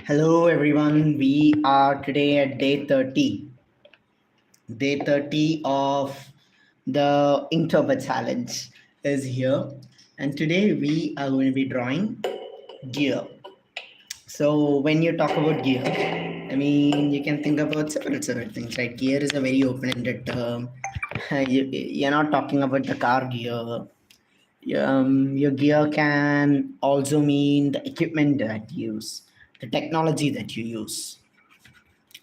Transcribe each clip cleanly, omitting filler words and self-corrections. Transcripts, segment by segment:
Hello everyone, we are today at day 30. Day 30 of the Inktober challenge is here. And today we are going to be drawing gear. So when you talk about gear, I mean, you can think about several things, right? Gear is a very open-ended term. You're not talking about the car gear. Your gear can also mean the equipment that you use, the technology that you use.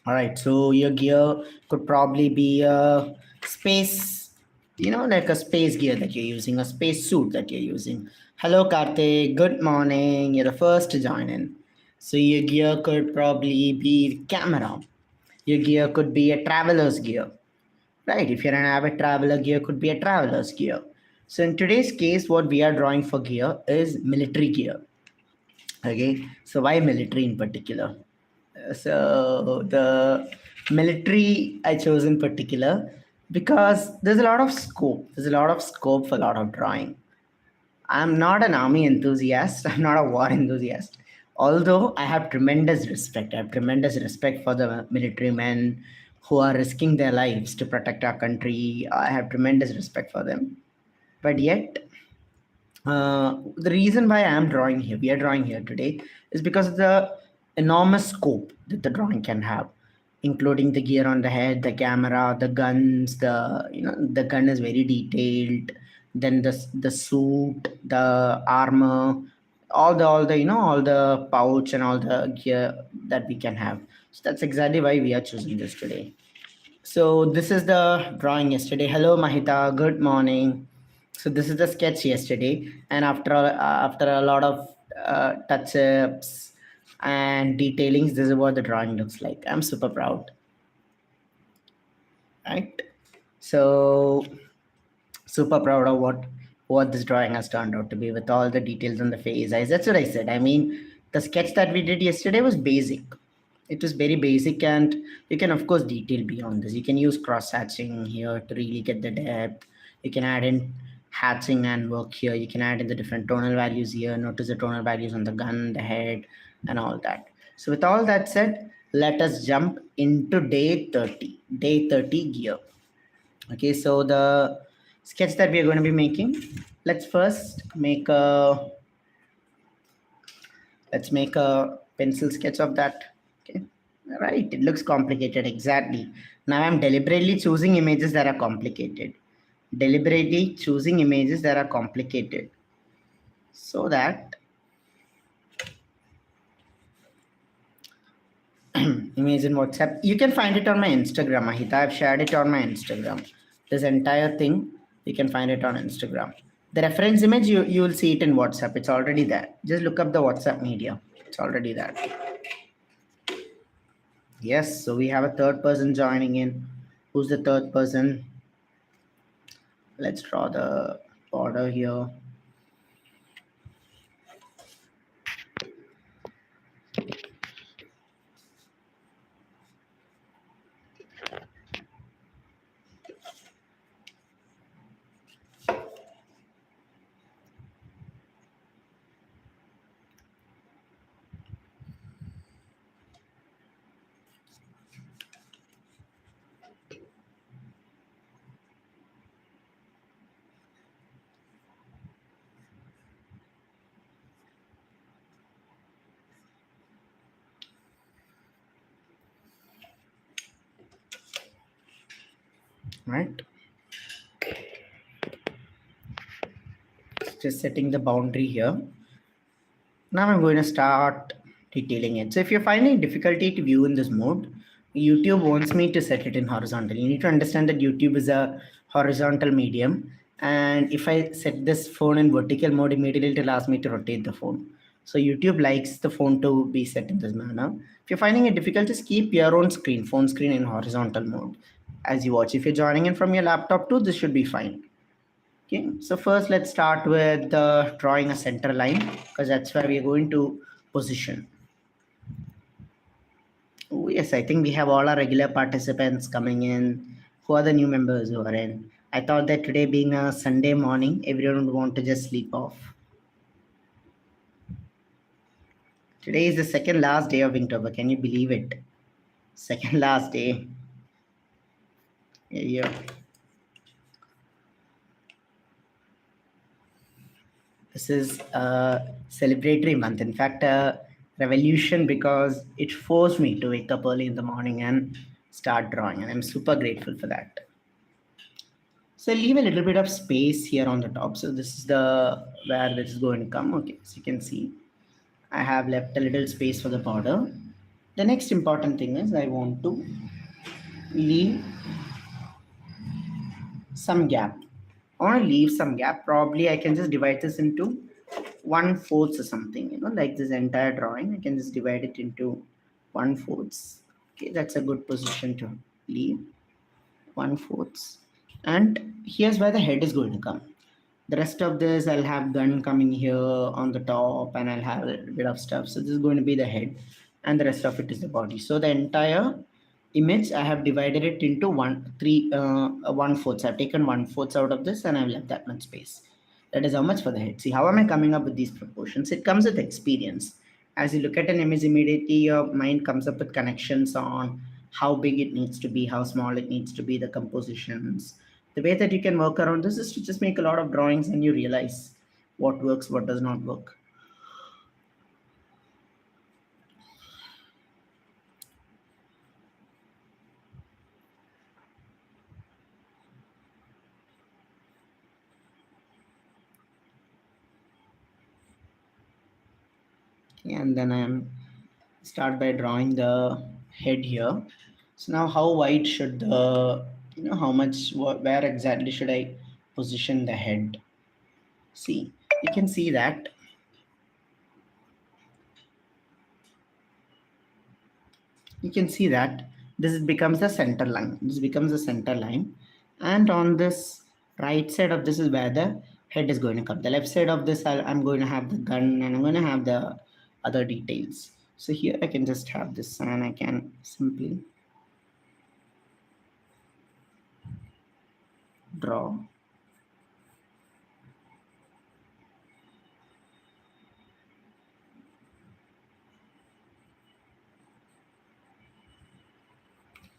All right, so your gear could probably be a space, like a space gear that you're using, a space suit that you're using. Hello, Karthik. Good morning. You're the first to join in. So your gear could probably be camera. Your gear could be a traveler's gear, right? If you're an avid traveler, gear could be a traveler's gear. So in today's case, what we are drawing for gear is military gear. Okay, so why military in particular? So the military I chose in particular because there's a lot of scope. There's a lot of scope for a lot of drawing. I'm not an army enthusiast. I'm not a war enthusiast. Although I have tremendous respect. I have tremendous respect for the military men who are risking their lives to protect our country. I have tremendous respect for them. But yet, the reason why we are drawing here today, is because of the enormous scope that the drawing can have, including the gear on the head, the camera, the guns. The gun is very detailed. Then the suit, the armor, all the pouch and all the gear that we can have. So that's exactly why we are choosing this today. So this is the drawing yesterday. Hello, Mahita. Good morning. So this is the sketch yesterday, and after a lot of touch-ups and detailings, this is what the drawing looks like. I'm super proud. Right? So super proud of what this drawing has turned out to be, with all the details on the face, eyes. That's what I said. I mean, the sketch that we did yesterday was basic. It was very basic, and you can of course detail beyond this. You can use cross hatching here to really get the depth. You can add in hatching and work here. You can add in the different tonal values here. Notice the tonal values on the gun, the head, and all that. So with all that said, let us jump into day 30. Day 30 gear. Okay, so the sketch that we are going to be making, let's first make a pencil sketch of that. Okay, right, it looks complicated. Exactly. Now I'm deliberately choosing images that are complicated, so that image in WhatsApp. You can find it on my Instagram, Mahita. I've shared it on my Instagram. This entire thing, you can find it on Instagram. The reference image, you will see it in WhatsApp. It's already there. Just look up the WhatsApp media. It's already there. Yes, so we have a third person joining in. Who's the third person? Let's draw the border here. Right, just setting the boundary here. Now I'm going to start detailing it. So if you're finding difficulty to view in this mode, YouTube wants me to set it in horizontal. You need to understand that YouTube is a horizontal medium, and if I set this phone in vertical mode, immediately it will ask me to rotate the phone. So YouTube likes the phone to be set in this manner. If you're finding it difficult, just keep your own phone screen in horizontal mode as you watch. If you're joining in from your laptop too, this should be fine. Okay, so first let's start with drawing a center line, because that's where we are going to position. Oh, yes, I think we have all our regular participants coming in. Who are the new members who are in? I thought that today being a Sunday morning, everyone would want to just sleep off. Today is the second last day of Inktober. Can you believe it? Second last day. Yeah. This is a celebratory month. In fact, a revolution because it forced me to wake up early in the morning and start drawing, and I'm super grateful for that. So I'll leave a little bit of space here on the top. So this is the where this is going to come. Okay, so you can see I have left a little space for the border. The next important thing is I want to leave some gap. I want to leave some gap. Probably I can just divide this into 1/4 or something, like this entire drawing. I can just divide it into 1/4. Okay, that's a good position to leave. 1/4. And here's where the head is going to come. The rest of this, I'll have gun coming here on the top, and I'll have a little bit of stuff. So this is going to be the head, and the rest of it is the body. So the entire image, I have divided it into 1/4. I've taken 1/4 out of this, and I've left that much space. That is how much for the head. See, how am I coming up with these proportions? It comes with experience. As you look at an image, immediately your mind comes up with connections on how big it needs to be, how small it needs to be, the compositions. The way that you can work around this is to just make a lot of drawings and you realize what works, what does not work. Okay, and then I'm start by drawing the head here. So now how wide should the, how much, where exactly should I position the head? See, you can see that this becomes the center line. This becomes the center line. And on this right side of this is where the head is going to come. The left side of this, I'm going to have the gun and I'm going to have the other details. So here I can just have this and I can simply draw.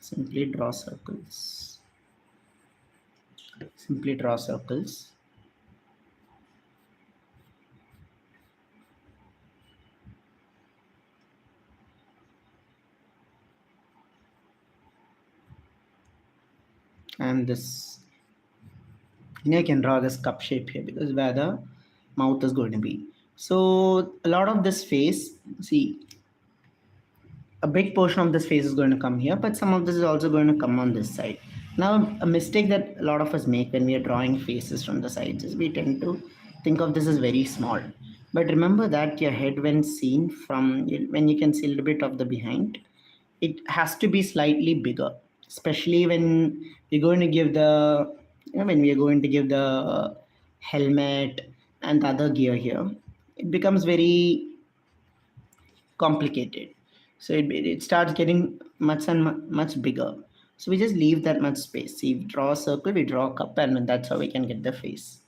Simply draw circles. Simply draw circles. And this, I can draw this cup shape here because where the mouth is going to be. So a lot of this face, see, a big portion of this face is going to come here, but some of this is also going to come on this side. Now, a mistake that a lot of us make when we are drawing faces from the sides is we tend to think of this as very small. But remember that your head, when seen from, when you can see a little bit of the behind, it has to be slightly bigger, especially when we're going to give the, when we are going to give the helmet and the other gear here. It becomes very complicated, so it starts getting much and much bigger. So we just leave that much space. See, we draw a circle, we draw a cup, and that's how we can get the face.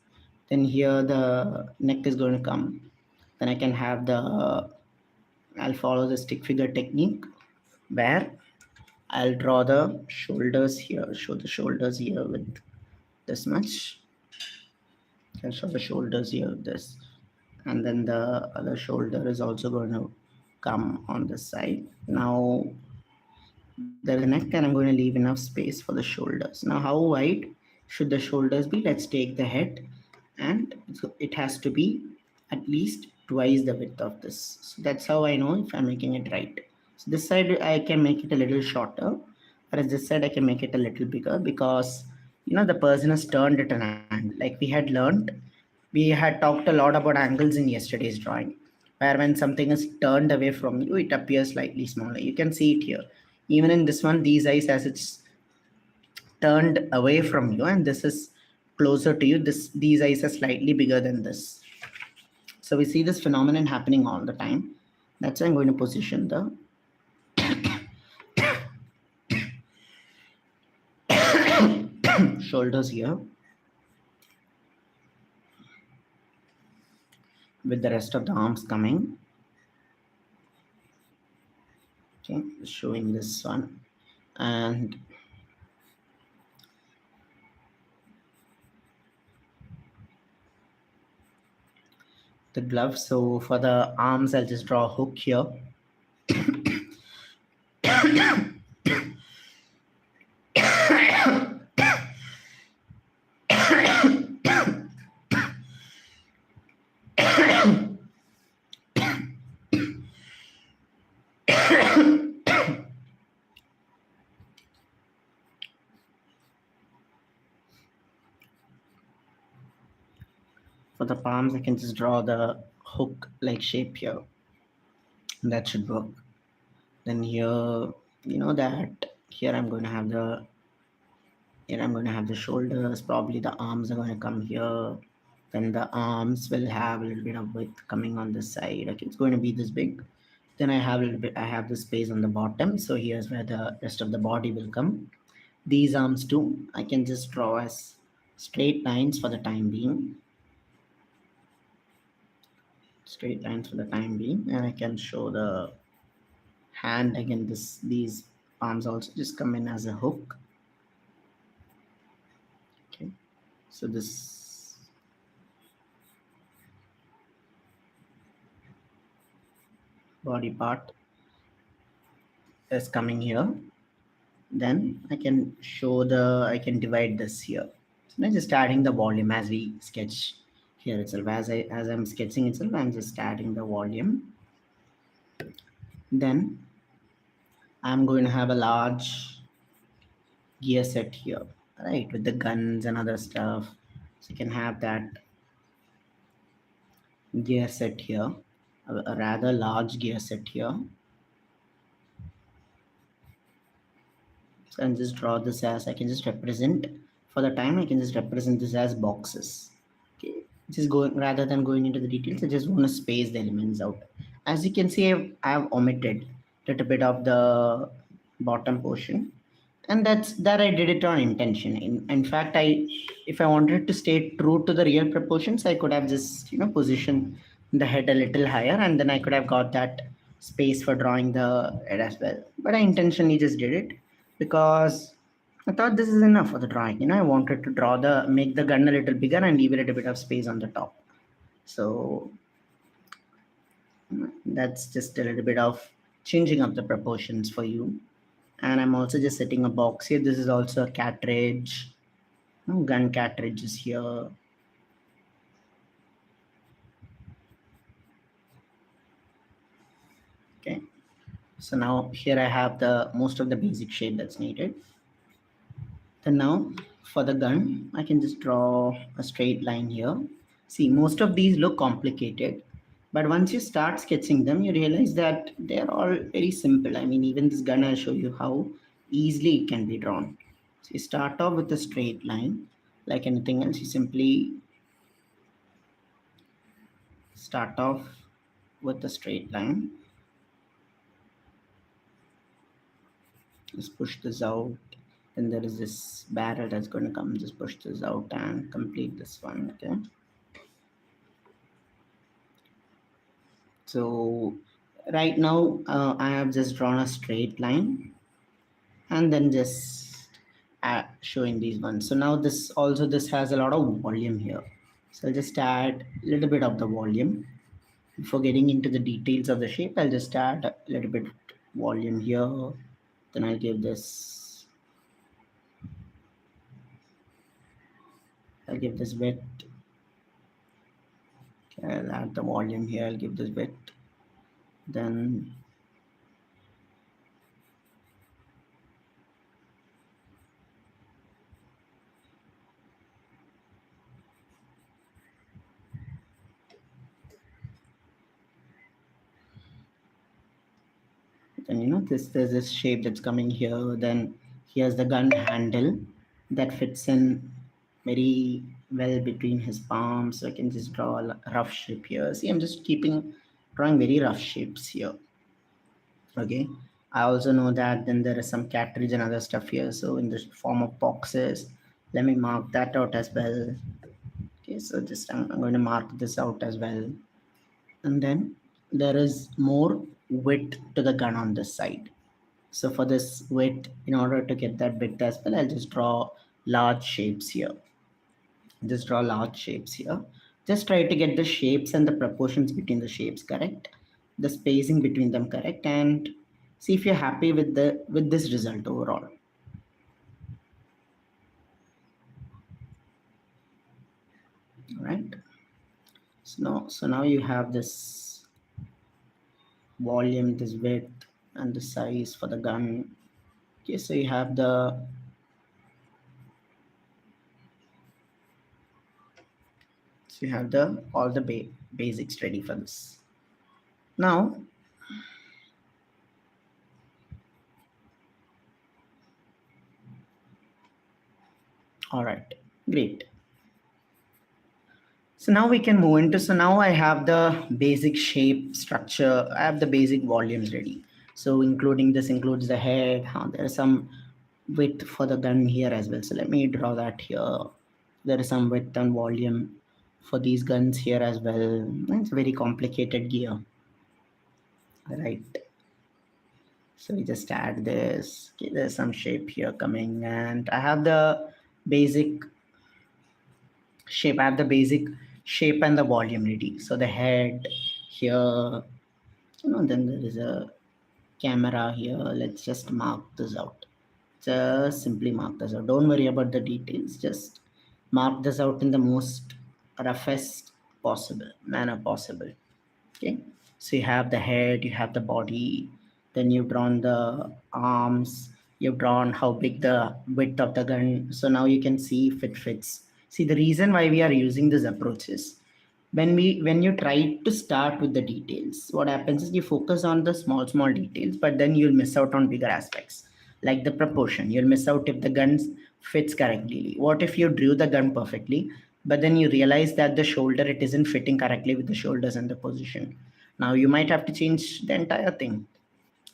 Then here the neck is going to come. Then I can have the, I'll follow the stick figure technique where I'll draw the shoulders here, show the shoulders here with this much. I'll show the shoulders here with this, and then the other shoulder is also going to come on this side. Now there is a neck and I'm going to leave enough space for the shoulders. Now how wide should the shoulders be? Let's take the head, and so it has to be at least twice the width of this. So that's how I know if I'm making it right. So this side I can make it a little shorter, whereas this side I can make it a little bigger because the person has turned it an angle. Like we had talked a lot about angles in yesterday's drawing, where when something is turned away from you, it appears slightly smaller. You can see it here. Even in this one, these eyes, as it's turned away from you, and this is closer to you, these eyes are slightly bigger than this. So we see this phenomenon happening all the time. That's why I'm going to position the shoulders here with the rest of the arms coming. Okay, showing this one. And the glove. So for the arms, I'll just draw a hook here. For the palms, I can just draw the hook like shape here. That should work. Then here, you know that here I'm going to have the shoulders. Probably the arms are going to come here. Then the arms will have a little bit of width coming on this side. Okay, it's going to be this big. Then I have the space on the bottom. So here's where the rest of the body will come. These arms too, I can just draw as straight lines for the time being. Straight lines for the time being. And I can show the hand again. These arms also just come in as a hook. Okay, so this body part is coming here. Then I can I can divide this here. So I'm just adding the volume as we sketch here itself. As I'm sketching itself, I'm just adding the volume. Then I'm going to have a large gear set here, right, with the guns and other stuff. So you can have that gear set here, a rather large gear set here. So I can just draw this as I can just represent for the time. I can just represent this as boxes. Okay, just going rather than going into the details, I just want to space the elements out. As you can see, I've omitted a little bit of the bottom portion, and that I did it on intention. In fact, if I wanted to stay true to the real proportions, I could have just positioned the head a little higher, and then I could have got that space for drawing the head as well. But I intentionally just did it because I thought this is enough for the drawing. I wanted to make the gun a little bigger and leave a little bit of space on the top. So that's just a little bit of changing up the proportions for you. And I'm also just setting a box here. This is also a cartridge. Gun cartridge is here. Okay. So now here I have the most of the basic shape that's needed. Then now for the gun, I can just draw a straight line here. See, most of these look complicated, but once you start sketching them, you realize that they're all very simple. I mean, even this gun, I'll show you how easily it can be drawn. So you start off with a straight line. Like anything else, you simply start off with a straight line. Just push this out. Then there is this barrel that's going to come. Just push this out and complete this one. Okay. So right now I have just drawn a straight line and then just showing these ones. So now this has a lot of volume here. So I'll just add a little bit of the volume. Before getting into the details of the shape, I'll just add a little bit volume here. Then I'll give this width. Okay, I'll add the volume here. I'll give this width. Then there's this shape that's coming here. Then here's the gun handle that fits in very well between his palms. So I can just draw a rough shape here. See, I'm just drawing very rough shapes here. Okay, I also know that then there is some cartridge and other stuff here, so in the form of boxes. Let me mark that out as well. Okay, so just I'm going to mark this out as well. And then there is more width to the gun on this side. So for this width, in order to get that width as well, I'll just draw large shapes here. Just draw large shapes here. Just try to get the shapes and the proportions between the shapes correct, the spacing between them correct, and see if you're happy with this result overall. All right. So now you have this volume, this width, and the size for the gun. Okay, so you have the all the basics ready for this. Now, all right, great. So now we can move into, so now I have the basic shape structure, I have the basic volumes ready. So including this includes the head, there is some width for the gun here as well. So let me draw that here. There is some width and volume for these guns here as well. It's a very complicated gear. All right. So we just add this. Okay, there's some shape here coming, and I have the basic shape. I have the basic shape and the volume ready. So the head here, then there is a camera here. Let's just mark this out. Just simply mark this out. Don't worry about the details. Just mark this out in the most roughest possible manner possible. Okay, so you have the head, you have the body, then you've drawn the arms, you've drawn how big the width of the gun. So now you can see if it fits. See, the reason why we are using this approach is when you try to start with the details, what happens is you focus on the small details, but then you'll miss out on bigger aspects like the proportion. You'll miss out if the gun fits correctly. What if you drew the gun perfectly, but then you realize that the shoulder, it isn't fitting correctly with the shoulders and the position? Now you might have to change the entire thing.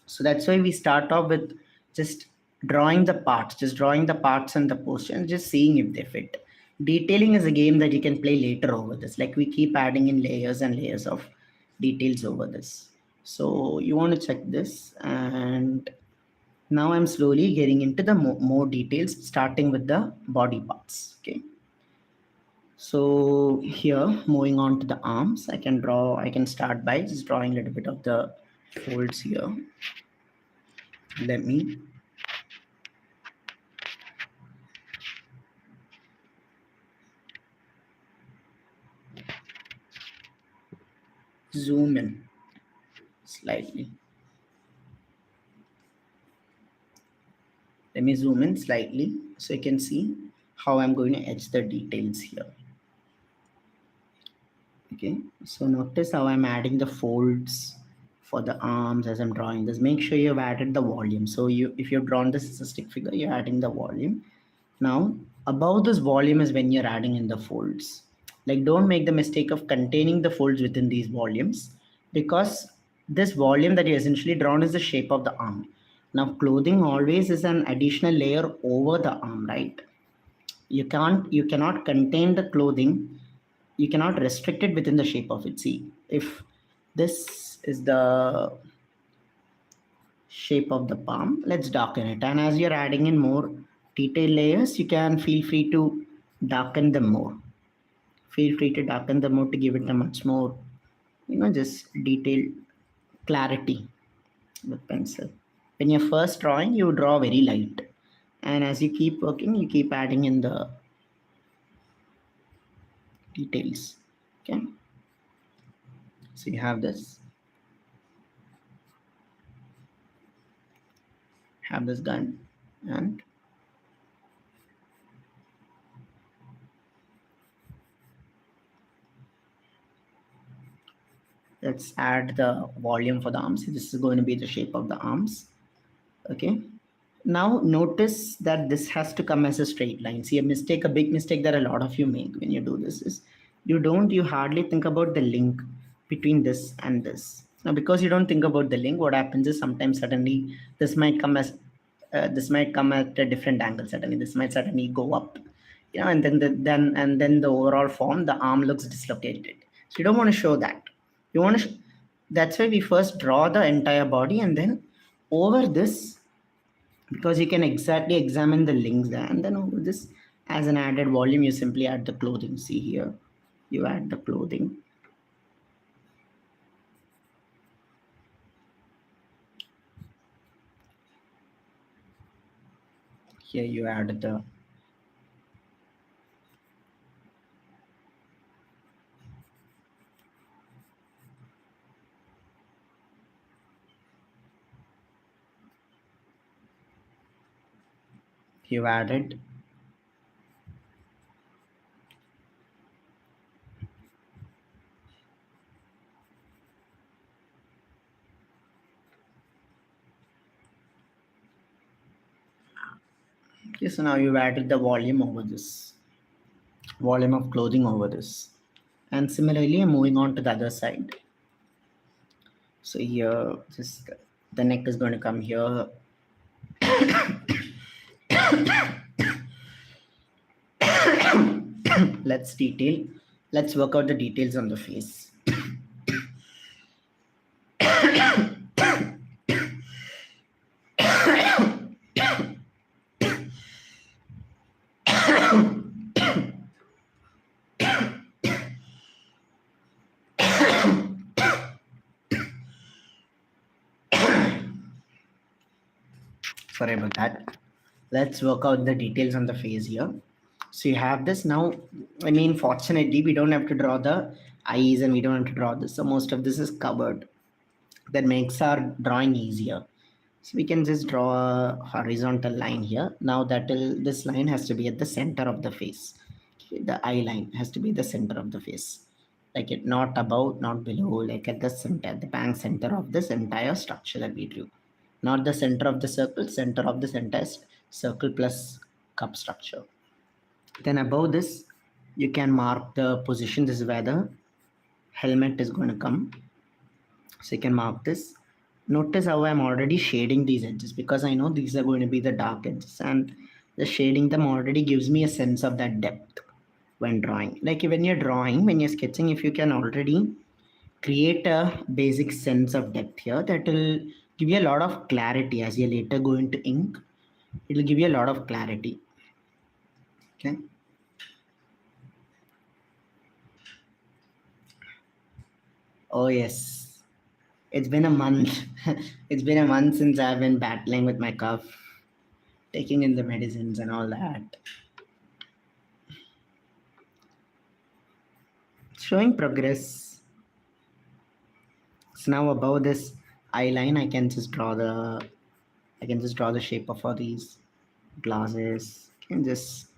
So that's why we start off with just drawing the parts and the posture and just seeing if they fit. Detailing is a game that you can play later over this. Like, we keep adding in layers and layers of details over this. So you want to check this, and now I'm slowly getting into the more details, starting with the body parts. Okay. So here, moving on to the arms, I can start by just drawing a little bit of the folds here. Let me zoom in slightly. Let me zoom in slightly so you can see how I'm going to etch the details here. Okay, so notice how I'm adding the folds for the arms as I'm drawing this. Make sure you've added the volume. So if you've drawn this as a stick figure, you're adding the volume. Now, above this volume is when you're adding in the folds. Like, don't make the mistake of containing the folds within these volumes, because this volume that you essentially drawn is the shape of the arm. Now, clothing always is an additional layer over the arm, right? You cannot contain the clothing. You cannot restrict it within the shape of it. See, if this is the shape of the palm, let's darken it. And as you're adding in more detail layers, you can feel free to darken them more. Feel free to darken them more to give it a much more, just detailed clarity with pencil. When you're first drawing, you draw very light. And as you keep working, you keep adding in the details. Okay. So you have this. Have this gun, and let's add the volume for the arms. This is going to be the shape of the arms. Okay. Now notice that this has to come as a straight line. See, a big mistake that a lot of you make when you do this is you hardly think about the link between this and this. Now, because you don't think about the link, what happens is sometimes suddenly this might come at a different angle. Suddenly this might suddenly go up, and then the overall form, the arm looks dislocated. So you don't want to show that. You want to That's why we first draw the entire body, and then over this, because you can exactly examine the links there, and then over this, as an added volume, you simply add the clothing. See here, you add the clothing. Here you add the you added. Okay, so now you've added the volume over this, volume of clothing over this. And similarly, I'm moving on to the other side. So here, just the neck is going to come here. Let's work out the details on the face. Sorry about that. Let's work out the details on the face here. So you have this now. I mean, fortunately, we don't have to draw the eyes and we don't have to draw this. So most of this is covered. That makes our drawing easier. So we can just draw a horizontal line here. Now this line has to be at the center of the face. Okay, the eye line has to be the center of the face. Like it, not above, not below, like at the center, the bang center of this entire structure that we drew. Not the center of the circle, center of this entire circle plus cup structure. Then above this, you can mark the position. This is where the helmet is going to come. So you can mark this. Notice how I'm already shading these edges because I know these are going to be the dark edges, and the shading them already gives me a sense of that depth when drawing. Like when you're drawing, when you're sketching, if you can already create a basic sense of depth here, that will give you a lot of clarity as you later go into ink. It will give you a lot of clarity. Okay. Oh yes, it's been a month. It's been a month since I've been battling with my cough, taking in the medicines and all that. Showing progress. So now above this eye line, I can just draw the shape of all these glasses. Can just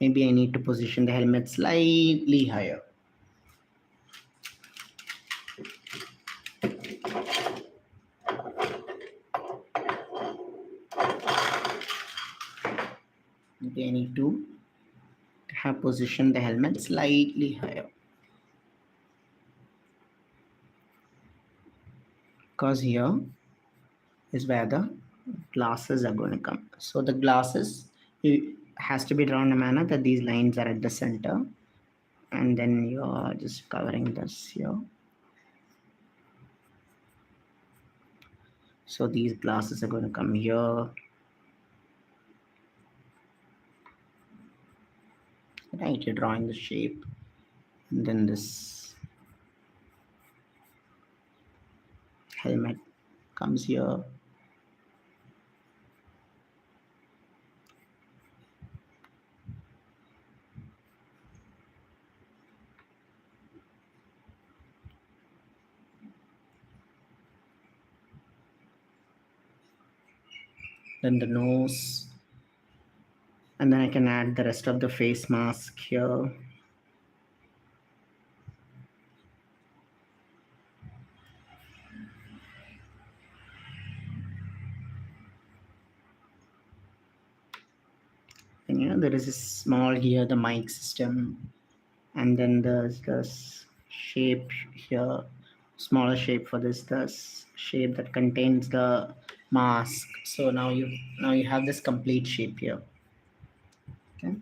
maybe I need to position the helmet slightly higher. Maybe I need to have positioned the helmet slightly higher. Because here is where the glasses are going to come. So the glasses has to be drawn in a manner that these lines are at the center, and then you're just covering this here. So these glasses are going to come here. Right, you're drawing the shape, and then this helmet comes here. Then the nose, and then I can add the rest of the face mask here. And there is a small here, the mic system, and then there's this shape here, smaller shape for this shape that contains the mask. So now you have this complete shape here. Okay,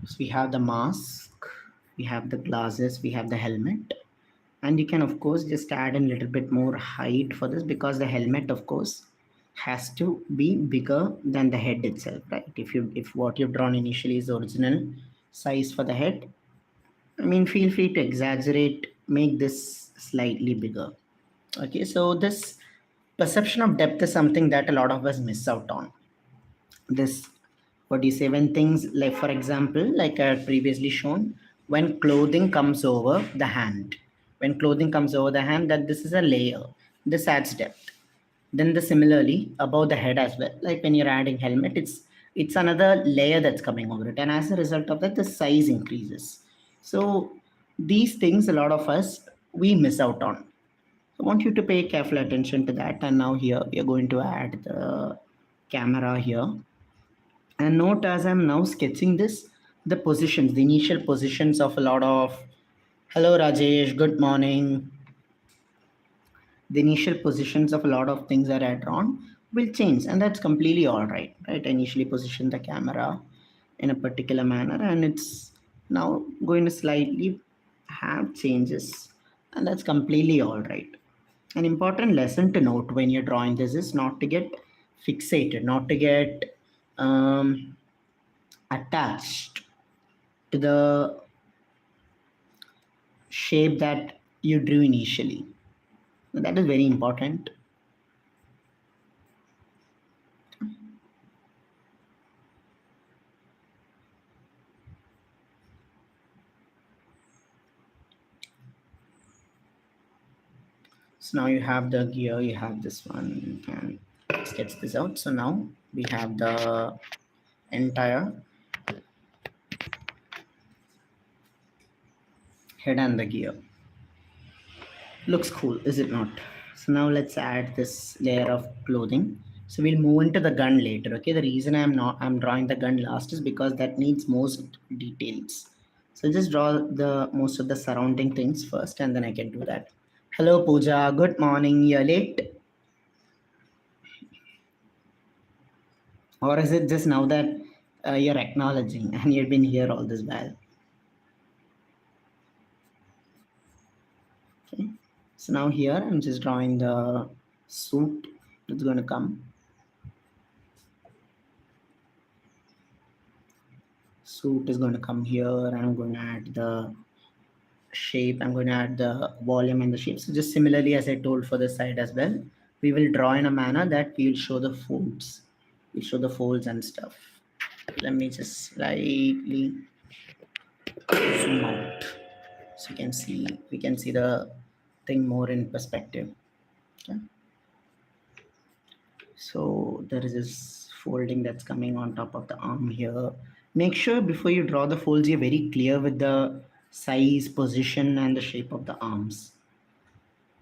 so we have the mask, we have the glasses, we have the helmet. And you can of course just add in a little bit more height for this, because the helmet of course has to be bigger than the head itself, right? If what you've drawn initially is the original size for the head, I mean, feel free to exaggerate, make this slightly bigger. Okay, so this perception of depth is something that a lot of us miss out on. This, what do you say, when things like, for example, like I had previously shown, when clothing comes over the hand, when clothing comes over the hand, that this is a layer, this adds depth. Then the similarly above the head as well, like when you're adding helmet, it's another layer that's coming over it, and as a result of that the size increases. So these things a lot of us we miss out on. I want you to pay careful attention to that. And now here we are going to add the camera here. And note, as I'm now sketching this, the positions, the initial positions of a lot of, hello Rajesh, good morning. The initial positions of a lot of things that I drawn will change, and that's completely all right, right? I initially position the camera in a particular manner, and it's now going to slightly have changes, and that's completely all right. An important lesson to note when you're drawing this is not to get fixated, not to get attached to the shape that you drew initially. That is very important. So now you have the gear, you have this one, you can sketch this out. So now we have the entire head and the gear. Looks cool, is it not? So now let's add this layer of clothing. So we'll move into the gun later. Okay, the reason I'm drawing the gun last is because that needs most details. So just draw the most of the surrounding things first, and then I can do that. Hello Pooja, good morning. You're late, or is it just now that you're acknowledging and you've been here all this while? Okay. So now here I'm just drawing the suit that's going to come. Suit is going to come here. I'm going to add the shape. I'm going to add the volume and the shape. So just similarly as I told for the side as well, we will draw in a manner that we will show the folds. We'll show the folds and stuff. Let me just slightly zoom out so we can see the thing more in perspective. Okay. So there is this folding that's coming on top of the arm here. Make sure before you draw the folds, you're very clear with the size, position, and the shape of the arms.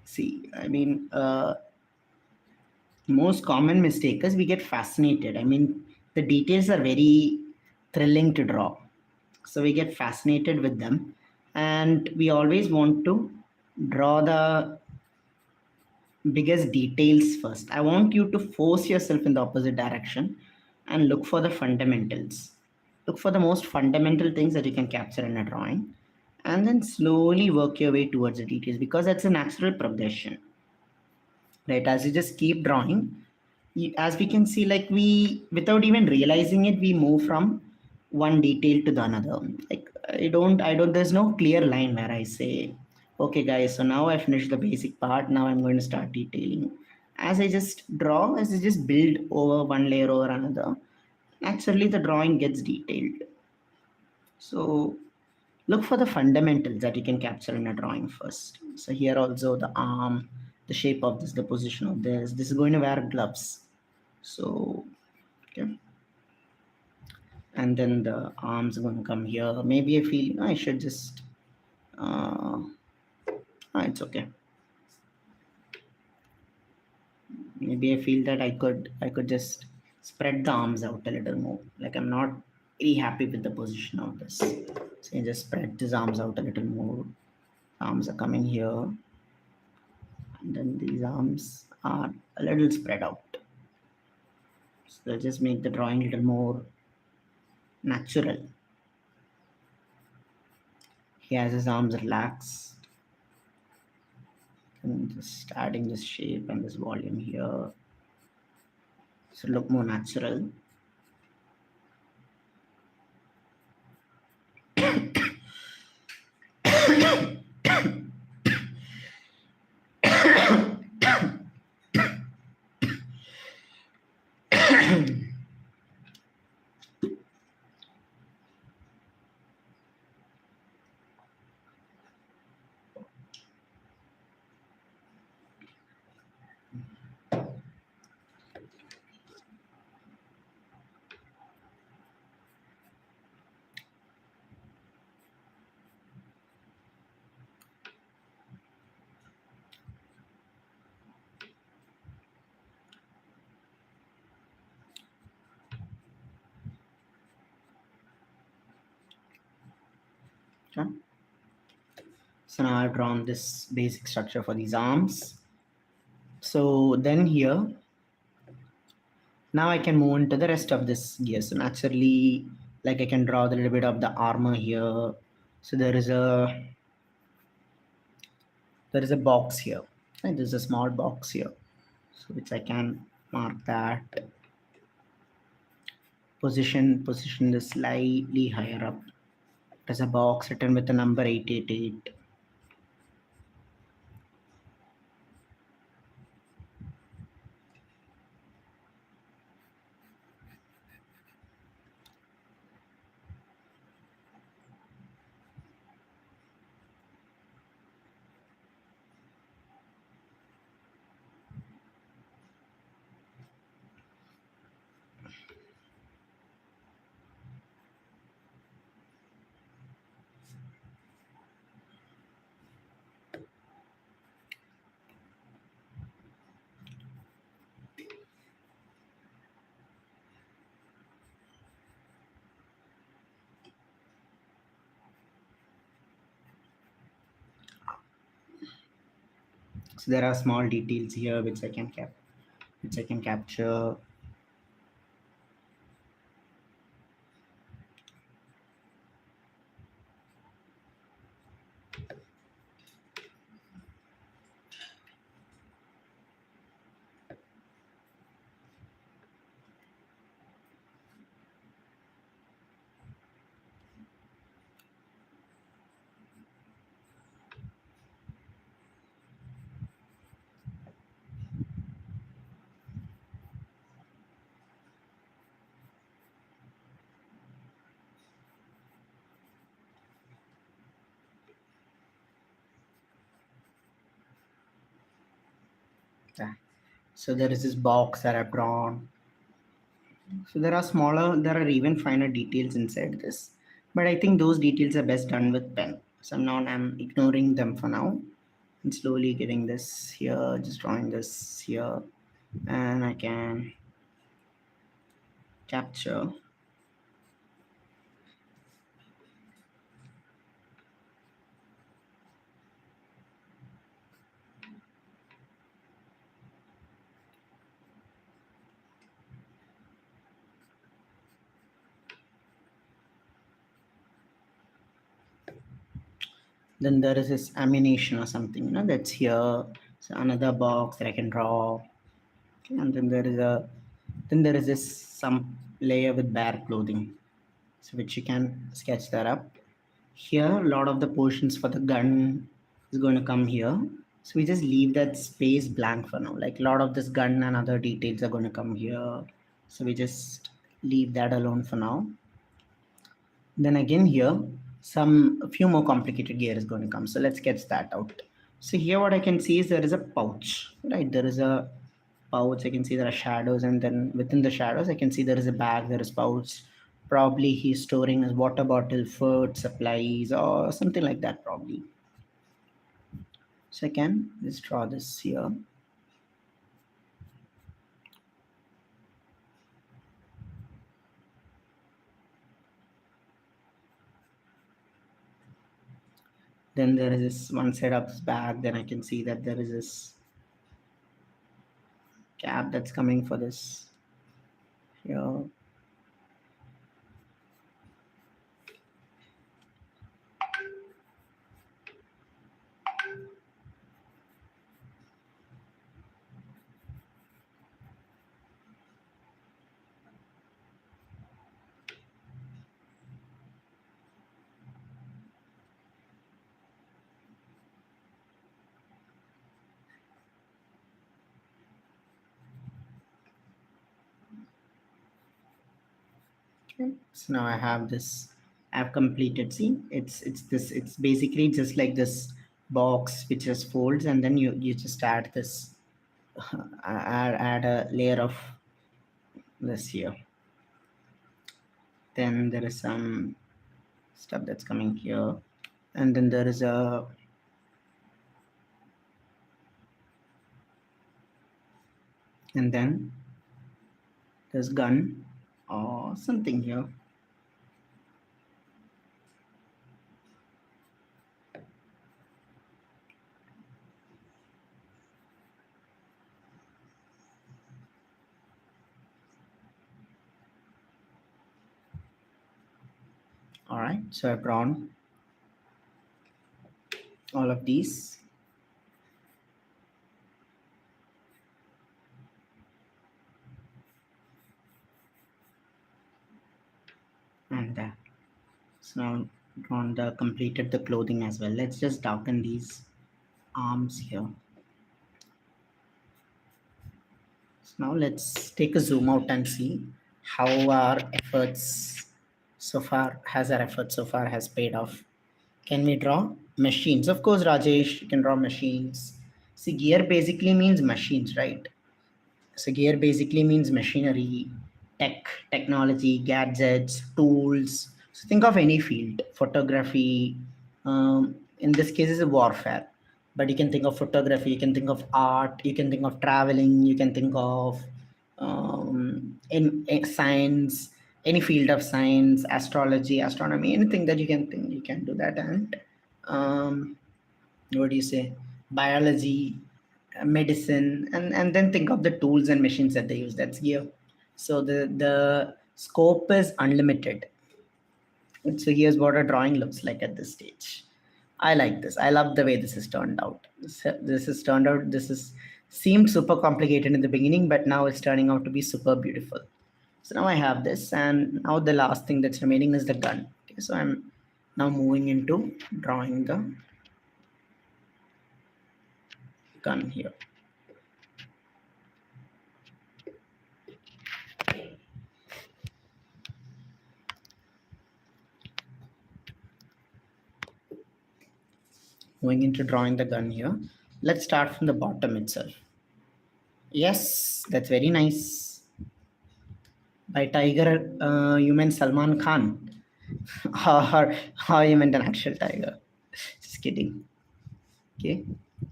See, I mean, most common mistake is we get fascinated. I mean, the details are very thrilling to draw. So we get fascinated with them, and we always want to draw the biggest details first. I want you to force yourself in the opposite direction and look for the fundamentals. Look for the most fundamental things that you can capture in a drawing, and then slowly work your way towards the details, because that's a natural progression, right? As you just keep drawing, as we can see, like we, without even realizing it, we move from one detail to the another. Like I don't there's no clear line where I say, okay guys, so now I finished the basic part, now I'm going to start detailing. As I just draw, as I just build over one layer over another, naturally the drawing gets detailed. So look for the fundamentals that you can capture in a drawing first. So here also the arm, the shape of this, the position of this is going to wear gloves. So okay, and then the arms are going to come here. Maybe I feel I should just it's okay. Maybe I feel that I could just spread the arms out a little more. Like I'm not really happy with the position of this, so I just spread these arms out a little more. Arms are coming here, and then these arms are a little spread out. So they'll just make the drawing a little more natural. He has his arms relaxed. And just adding this shape and this volume here so look more natural. Okay. So now I've drawn this basic structure for these arms. So then here, now I can move into the rest of this gear. So naturally, like I can draw a little bit of the armor here. So there is a box here. And there's a small box here. So which I can mark that. Position this slightly higher up. There's a box written with the number 888. So there are small details here which I can capture. Yeah. So there is this box that I've drawn. So there are even finer details inside this. But I think those details are best done with pen. So I'm ignoring them for now. And slowly getting this here, just drawing this here. And I can capture. Then there is this ammunition or something, that's here. So another box that I can draw. Okay, and then there is this some layer with bare clothing. So which you can sketch that up. Here, a lot of the portions for the gun is going to come here. So we just leave that space blank for now. Like a lot of this gun and other details are going to come here. So we just leave that alone for now. Then again here, a few more complicated gear is going to come. So let's sketch that out. So here what I can see is there is a pouch, right? There is a pouch. I can see there are shadows, and then within the shadows, I can see there is a bag, there is pouch. Probably he's storing his water bottle, food, supplies, or something like that, probably. So I can just draw this here. Then there is this one side of this bag. Then I can see that there is this cap that's coming for this here. Okay. So now I have this. I've completed. See, it's this. It's basically just like this box which just folds, and then you just add this. Add a layer of this here. Then there is some stuff that's coming here, and then there is a, and then there's gun or something here. All right, so I've drawn all of these, and so now drawn the completed the clothing as well. Let's just darken these arms here. So now let's take a zoom out and see how our efforts so far has paid off. Can we draw machines? Of course, Rajesh, you can draw machines. See, gear basically means machines, right? So gear basically means machinery, technology, gadgets, tools. So think of any field, photography. In this case, is a warfare. But you can think of photography. You can think of art. You can think of traveling. You can think of in science, any field of science, astrology, astronomy, anything that you can think. You can do that. And um, what do you say? Biology, medicine, and then think of the tools and machines that they use. That's gear. So the scope is unlimited. So here's what a drawing looks like at this stage. I like this. I love the way this is turned out. This is turned out. This is seemed super complicated in the beginning, but now it's turning out to be super beautiful. So now I have this, and now the last thing that's remaining is the gun. Okay, so I'm now moving into drawing the gun here. Moving into drawing the gun here. Let's start from the bottom itself. Yes, that's very nice. By tiger, you meant Salman Khan, or you meant an actual tiger? Just kidding. Okay.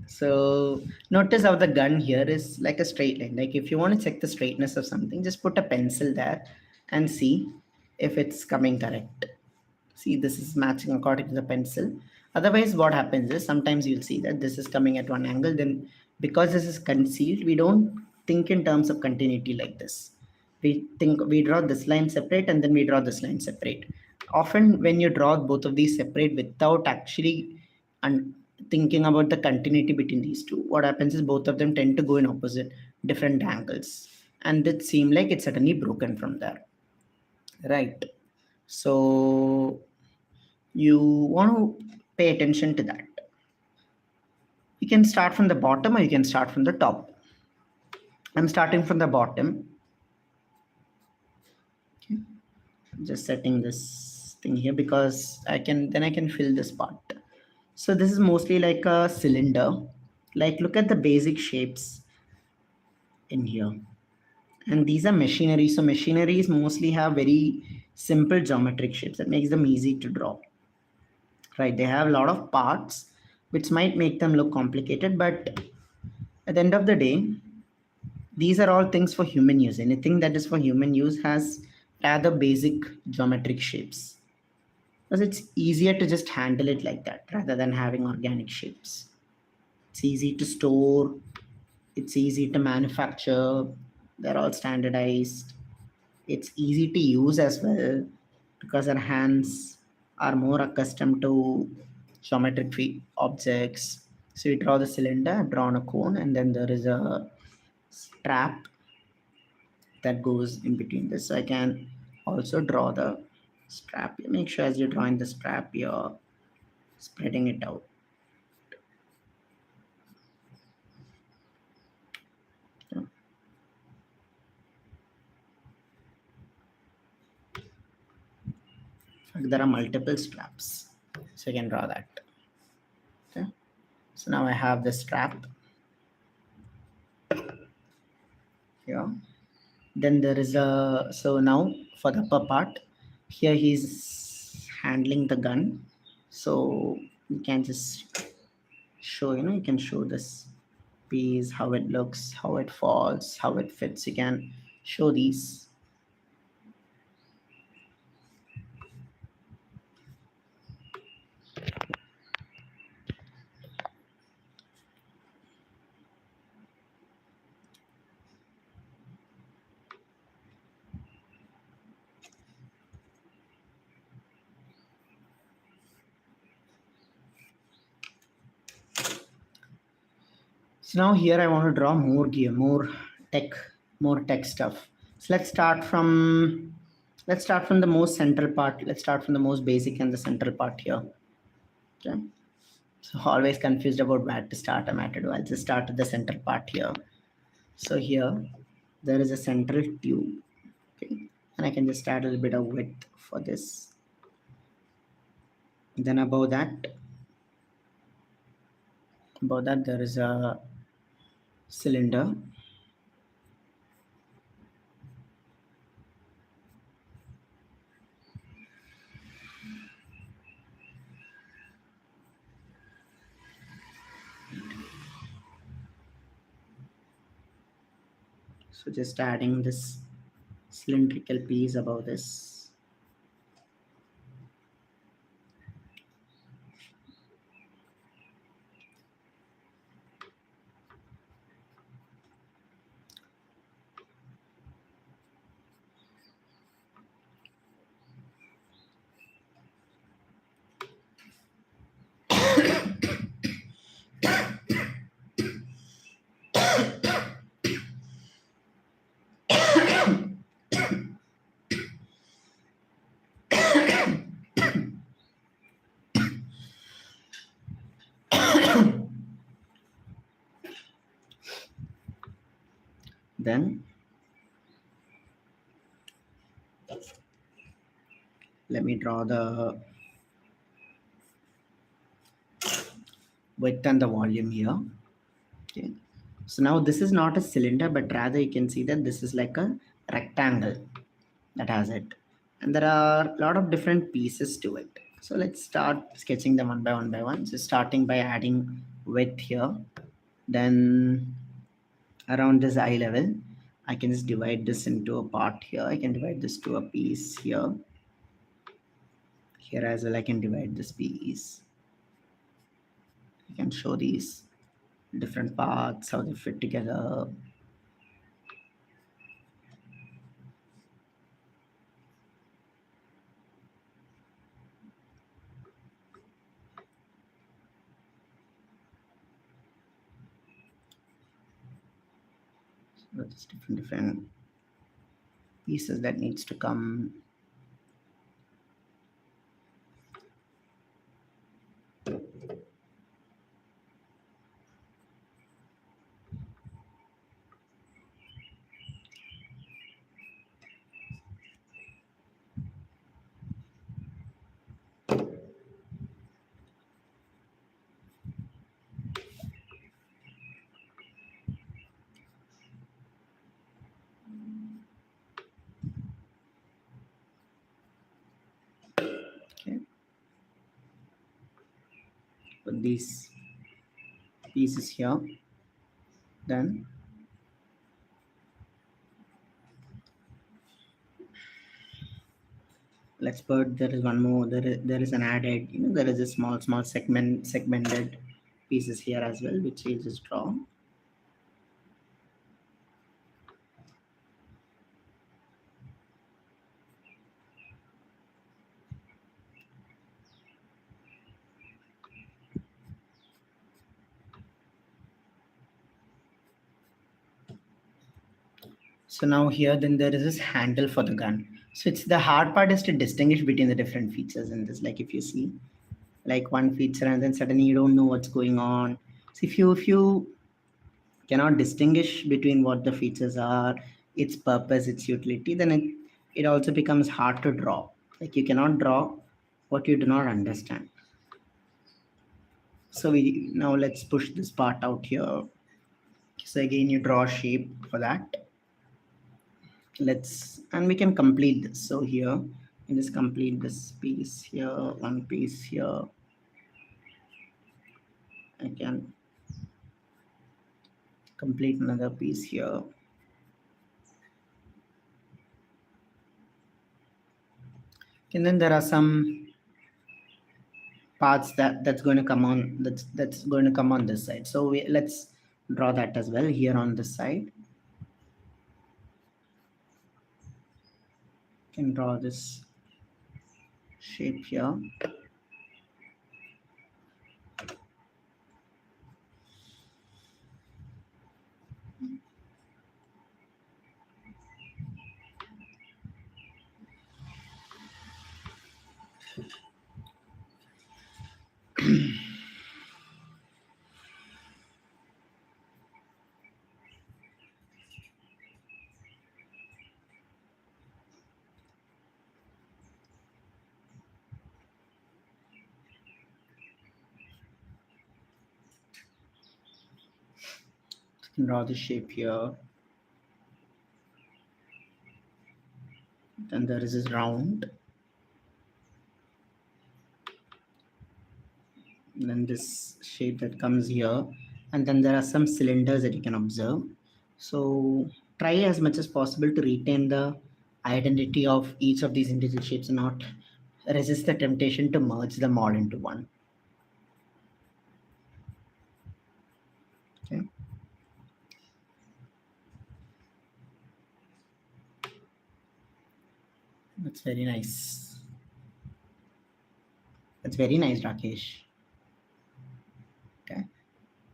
So notice how the gun here is like a straight line. Like if you want to check the straightness of something, just put a pencil there and see if it's coming correct. See, this is matching according to the pencil. Otherwise, what happens is sometimes you'll see that this is coming at one angle. Then because this is concealed, we don't think in terms of continuity like this. We think we draw this line separate and then we draw this line separate. Often when you draw both of these separate without actually thinking about the continuity between these two, what happens is both of them tend to go in opposite different angles. And it seems like it's suddenly broken from there. Right. So you want to pay attention to that. You can start from the bottom or you can start from the top. I'm starting from the bottom. Okay. Just setting this thing here because I can fill this part. So this is mostly like a cylinder. Like look at the basic shapes in here. And these are machinery. So machineries mostly have very simple geometric shapes that makes them easy to draw. Right? They have a lot of parts which might make them look complicated, but at the end of the day, these are all things for human use. Anything that is for human use has rather basic geometric shapes because it's easier to just handle it like that rather than having organic shapes. It's easy to store, it's easy to manufacture, they're all standardized. It's easy to use as well because our hands are more accustomed to geometric objects. So we draw the cylinder, I've drawn a cone, and then there is a strap that goes in between this. So I can also draw the strap. Make sure as you're drawing the strap, you're spreading it out. there are multiple straps. So you can draw that. Okay. So now I have the strap here. Then there is a, so now for the upper part, here he's handling the gun. So you can just show, you can show this piece, how it looks, how it falls, how it fits. You can show these. So now here I want to draw more gear, more tech stuff. So let's start from the most central part. Let's start from the most basic and the central part here. Okay. So always confused about where to start. I'll just start at the central part here. So here there is a central tube. Okay. And I can just add a little bit of width for this. Then above that there is a cylinder. So just adding this cylindrical piece above this. Then let me draw the width and the volume here. Okay. So now this is not a cylinder, but rather you can see that this is like a rectangle that has it. And there are a lot of different pieces to it. So let's start sketching them one by one. So starting by adding width here. Then around this eye level, I can just divide this into a part here. I can divide this to a piece here. Here as well, I can divide this piece. I can show these different parts, how they fit together. So there's different pieces that needs to come. Okay. Put these pieces here. Then let's put, there is one more, there is an added, there is a small segmented pieces here as well, which we'll just draw. So now here, then there is this handle for the gun. So it's the hard part is to distinguish between the different features in this. Like if you see like one feature and then suddenly you don't know what's going on. So if you cannot distinguish between what the features are, its purpose, its utility, then it also becomes hard to draw. Like you cannot draw what you do not understand. So we now let's push this part out here. So again, you draw a shape for that. And we can complete this. So here, you just complete this piece here, one piece here. I can complete another piece here. And then there are some parts that's going to come on that's going to come on this side. So let's draw that as well here on this side. Can draw this shape here. Can draw the shape here. Then there is this round. And then this shape that comes here. And then there are some cylinders that you can observe. So try as much as possible to retain the identity of each of these individual shapes and not resist the temptation to merge them all into one. Okay. That's very nice. That's very nice, Rakesh. Okay.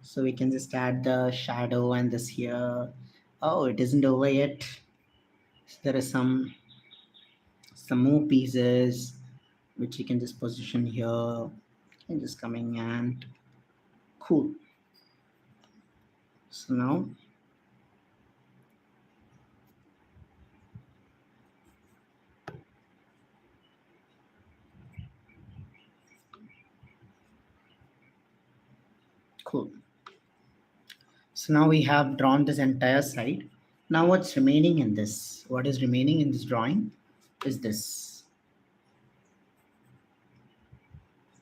So we can just add the shadow and this here. Oh, it isn't over yet. So there is some more pieces which you can just position here and just coming and cool. So now cool. So now we have drawn this entire side. Now what's remaining in this? What is remaining in this drawing is this.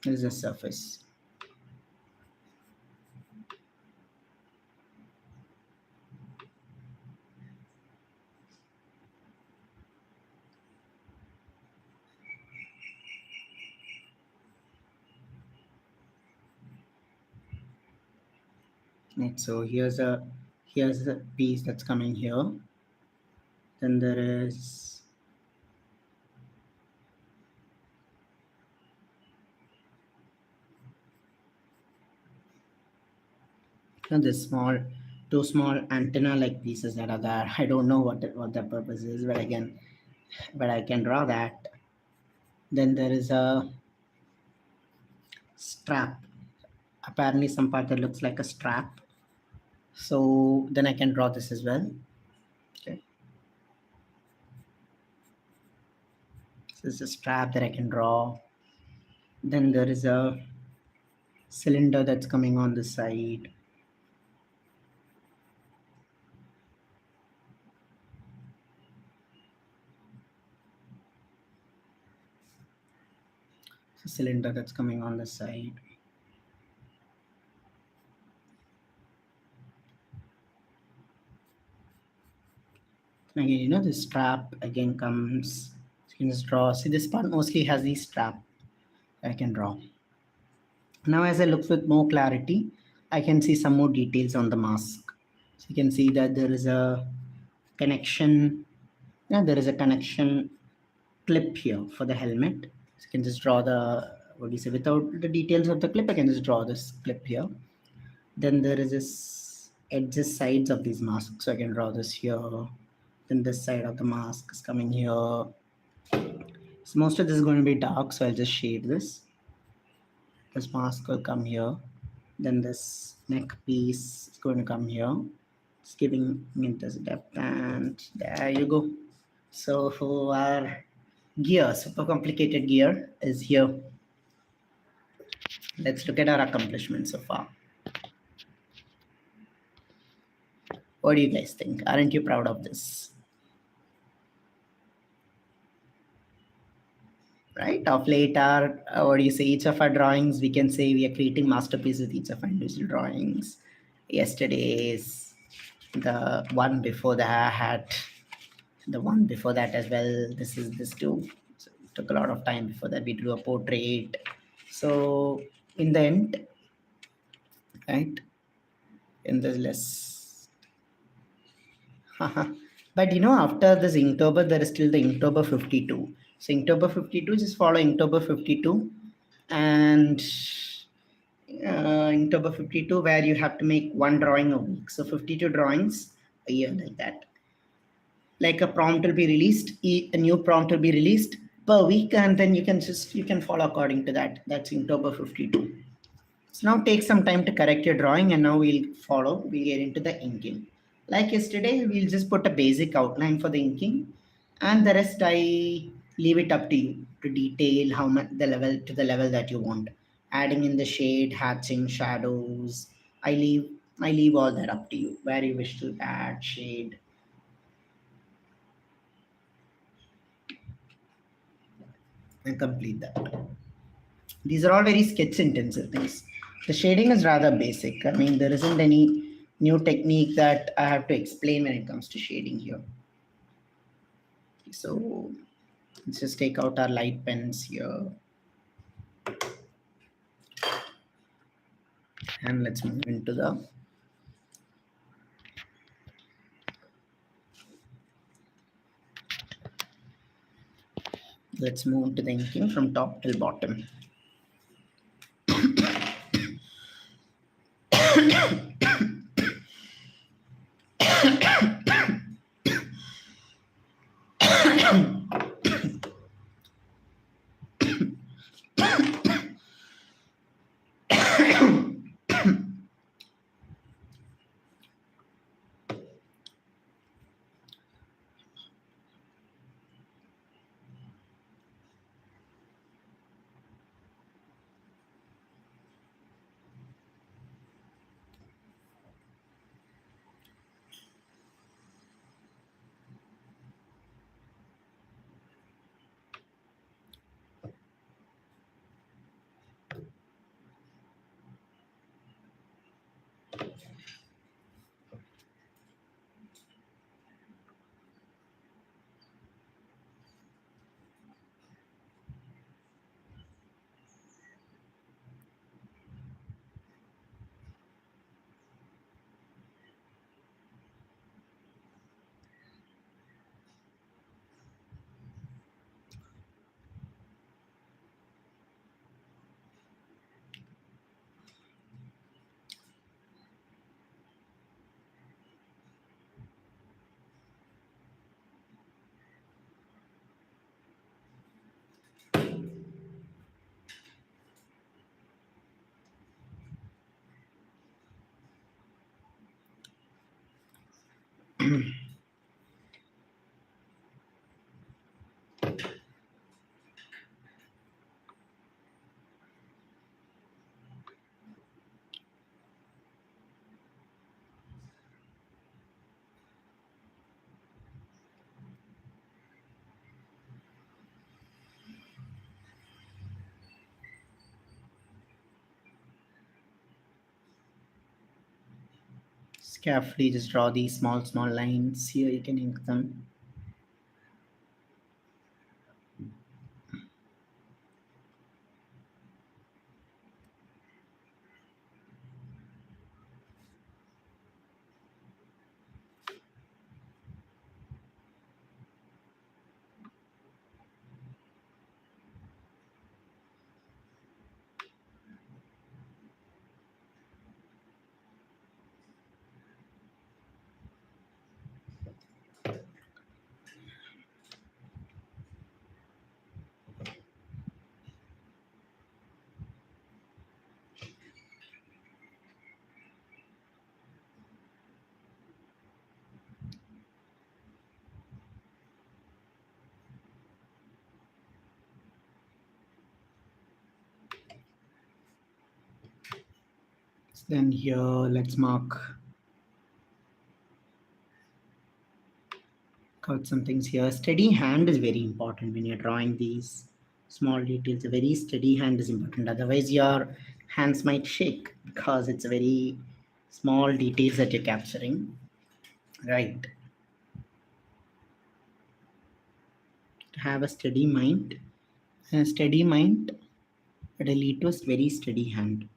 This is the surface. Right, so here's a piece that's coming here. Then there is this two small antenna like pieces that are there. I don't know what the purpose is, but again, but I can draw that. Then there is a strap. Apparently some part that looks like a strap. So then I can draw this as well. Okay. This is a strap that I can draw. Then there is a cylinder that's coming on the side. Cylinder that's coming on the side. And again, this strap again comes. So you can just draw. See, this part mostly has the strap I can draw. Now, as I look with more clarity, I can see some more details on the mask. So you can see that there is a connection. Yeah, there is a connection clip here for the helmet. So you can just draw the, what do you say, without the details of the clip, I can just draw this clip here. Then there is this edges sides of these masks. So I can draw this here. Then this side of the mask is coming here. So most of this is going to be dark. So I'll just shade this. This mask will come here. Then this neck piece is going to come here. Just giving me this depth, and there you go. So our Gear, super complicated gear is here. Let's look at our accomplishments so far. What do you guys think? Aren't you proud of this? Right? Of late, what do you say? Each of our drawings, we can say we are creating masterpieces with each of our individual drawings. Yesterday's, the one before that I had, the one before that as well. This is this too. So it took a lot of time before that we drew a portrait. So in the end, right? In the less. But after this Inktober, there is still the Inktober 52. So Inktober 52, just follow Inktober 52 and Inktober 52, where you have to make one drawing a week. So 52 drawings a year, like that. Like a prompt will be released, a new prompt will be released per week, and then you can follow according to that. That's Inktober 52. So now take some time to correct your drawing, and now we'll get into the inking. Like yesterday, we'll just put a basic outline for the inking, and the rest I leave it up to you to detail how much the level that you want. Adding in the shade, hatching, shadows. I leave all that up to you, where you wish to add shade and complete that. These are all very sketch intensive things. The shading is rather basic. I mean, there isn't any new technique that I have to explain when it comes to shading here. So let's just take out our light pens here. And let's move into the inking from top till bottom. Just carefully just draw these small lines here. You can ink them. Then here, let's mark out some things here. Steady hand is very important when you're drawing these small details. A very steady hand is important. Otherwise, your hands might shake because it's very small details that you're capturing. Right. To have a steady mind. A steady mind will lead to a very steady hand.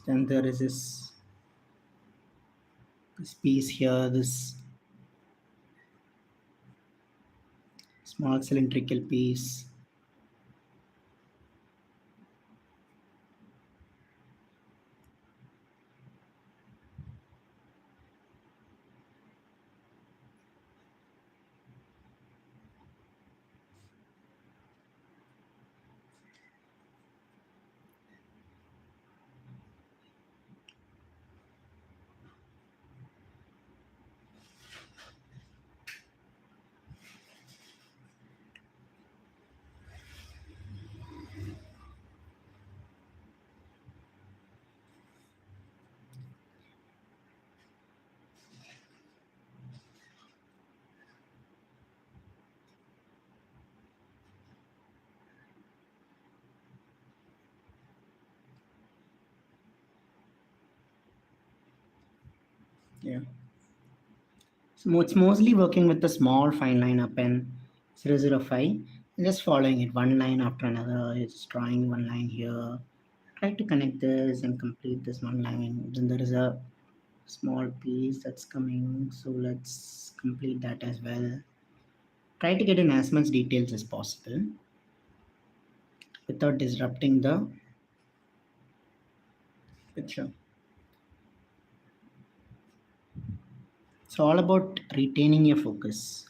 Then there is this piece here, this small cylindrical piece. Yeah. So it's mostly working with the small fine liner pen 005 and just following it one line after another. It's drawing one line here. Try to connect this and complete this one line. Then there is a small piece that's coming. So let's complete that as well. Try to get in as much details as possible without disrupting the picture. It's all about retaining your focus.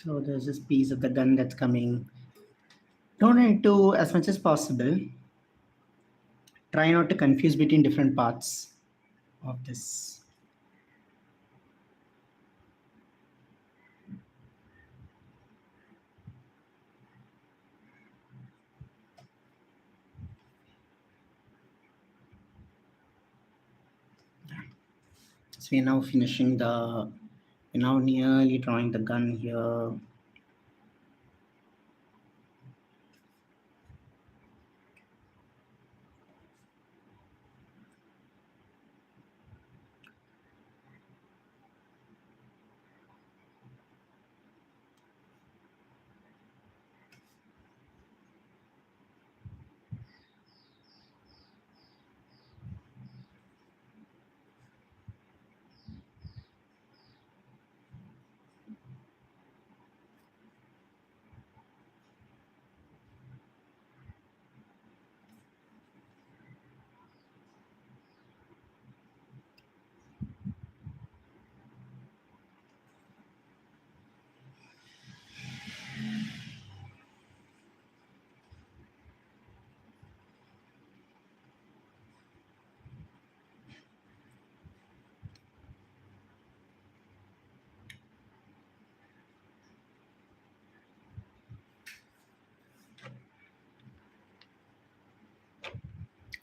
So there's this piece of the gun that's coming. Don't need to, as much as possible, try not to confuse between different parts of this. So we're now finishing we're now nearly drawing the gun here.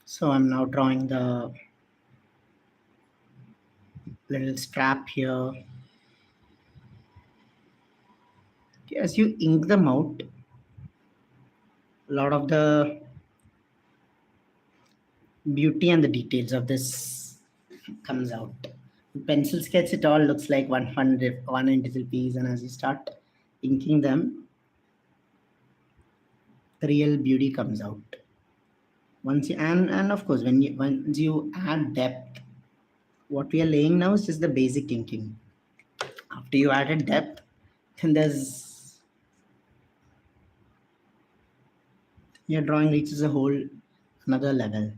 So I'm now drawing the little strap here. As you ink them out, a lot of the beauty and the details of this comes out. Pencil sketch, it all looks like one individual piece, and as you start inking them, the real beauty comes out. Once you and of course, once you add depth, what we are laying now is just the basic inking. After you added depth, then there's your drawing reaches a whole another level.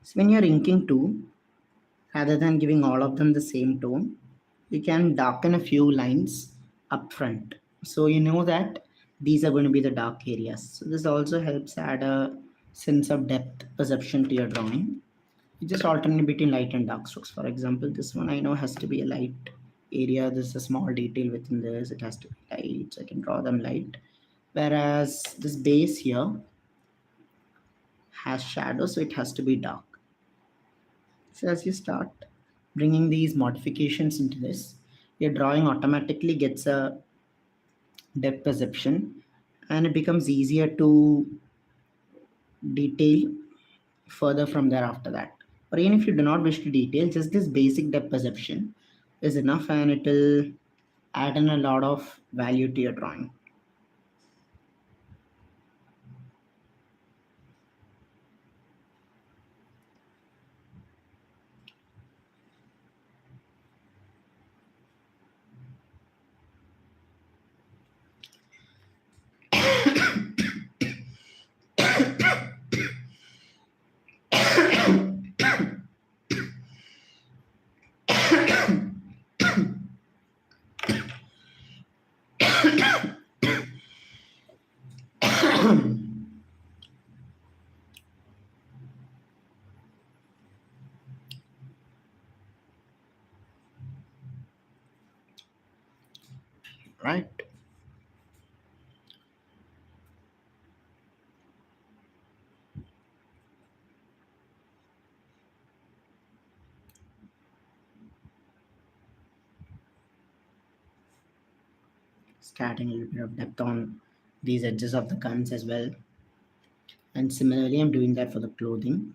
So when you're inking too, rather than giving all of them the same tone, you can darken a few lines up front. So you know that these are going to be the dark areas. So this also helps add a sense of depth perception to your drawing. You just alternate between light and dark strokes. For example, this one I know has to be a light area. This is a small detail within this. It has to be light, so I can draw them light. Whereas this base here has shadow, so it has to be dark. So as you start bringing these modifications into this, your drawing automatically gets a depth perception, and it becomes easier to detail further from there after that. Or even if you do not wish to detail, just this basic depth perception is enough, and it will add in a lot of value to your drawing. Right? Starting a little bit of depth on these edges of the guns as well. And similarly, I'm doing that for the clothing.